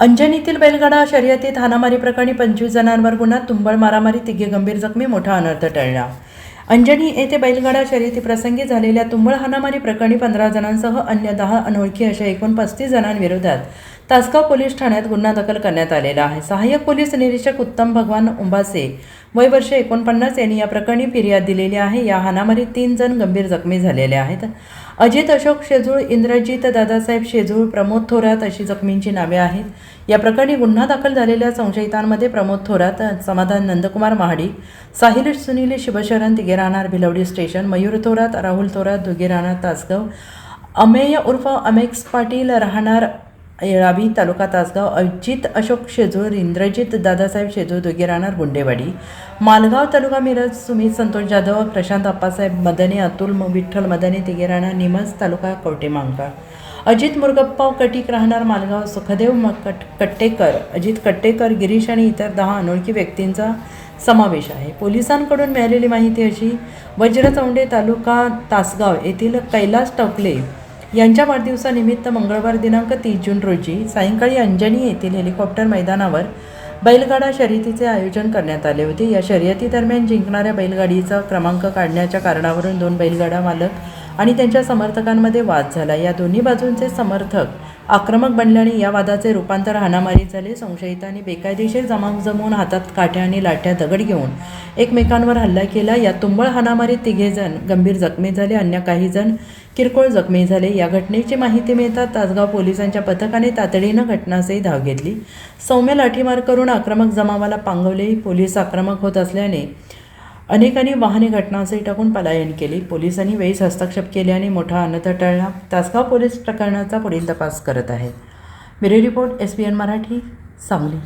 अंजनीतील बैलगाडा शर्यतीत हाणामारी प्रकरणी 25 जणांवर गुन्हा, तुंबळ मारामारी, तिघे गंभीर जखमी, मोठा अनर्थ टळला. अंजनी येथे बैलगाडा शर्यतीप्रसंगी झालेल्या तुंबळ हाणामारी प्रकरणी 15 जणांसह अन्य 10 अनोळखी अशा एकूण 35 जणांविरोधात तासगाव पोलीस ठाण्यात गुन्हा दाखल करण्यात आलेला आहे. सहाय्यक पोलीस निरीक्षक उत्तम भगवान उंबासे वय वर्ष 49 यांनी या प्रकरणी फिर्याद दिलेली आहे. या हाणामारीत 3 जण गंभीर जखमी झालेले आहेत. अजित अशोक शेजूळ, इंद्रजित दादासाहेब शेजूळ, प्रमोद थोरात अशी जखमींची नावे आहेत. या प्रकरणी गुन्हा दाखल झालेल्या संशयितांमध्ये प्रमोद थोरात, समाधान नंदकुमार महाडिक, साहिल सुनील शिवशरण तिघे राहणार भिलवडी स्टेशन, मयूर थोरात, राहुल थोरात दोघे राहणार तासगाव, अमेय उर्फ अमेक्स पाटील राहणार येळावी तालुका तासगाव, अजित अशोक शेजूळ, इंद्रजित दादासाहेब शेजूळ दोघे राहणार गुंडेवाडी, मालगाव तालुका मिरज, सुमित संतोष जाधव, प्रशांत अप्पासाहेब मदने, अतुल विठ्ठल मदने तिघे राहणार निमज तालुका कवटेमांकाळ, अजित मुरगप्पा कटीक राहणार मालगाव, सुखदेव कट्टेकर, अजित कट्टेकर, गिरीश आणि इतर 10 अनोळखी व्यक्तींचा समावेश आहे. पोलिसांकडून मिळालेली माहिती अशी: वज्रचौंडे तालुका तासगाव येथील कैलास टोकले यांच्या वाढदिवसानिमित्त मंगळवार दिनांक 30 जून रोजी सायंकाळी अंजनी येथील हेलिकॉप्टर मैदानावर बैलगाडा शर्यतीचे आयोजन करण्यात आले होते. या शर्यतीदरम्यान जिंकणाऱ्या बैलगाडीचा क्रमांक काढण्याच्या कारणावरून 2 बैलगाडा मालक आणि त्यांच्या समर्थकांमध्ये वाद झाला. या दोन्ही बाजूंचे समर्थक आक्रमक बनल्याने या वादाचे रूपांतर हाणामारीत झाले. संशयितांनी बेकायदेशीर जमवून हातात काठ्या आणि लाठ्या दगड घेऊन एकमेकांवर हल्ला केला. या तुंबळ हाणामारीत 3 जण गंभीर जखमी झाले, अन्य काही जण किरकोळ जखमी झाले. या घटनेची माहिती मिळताच तासगाव पोलिसांच्या पथकाने तातडीनं घटनास्थळी धाव घेतली. सौम्य लाठीमार करून आक्रमक जमावाला पांगवले. पोलीस आक्रमक होत असल्याने अनेकांनी वाहने घटनास्थळी टाकून पलायन केले. पोलिसांनी वेळीच हस्तक्षेप केल्याने मोठा अनर्थ टळला. तासगाव पोलीस प्रकरणाचा पुढील तपास करत आहेत. Bureau report, SBN Marathi, Sangli.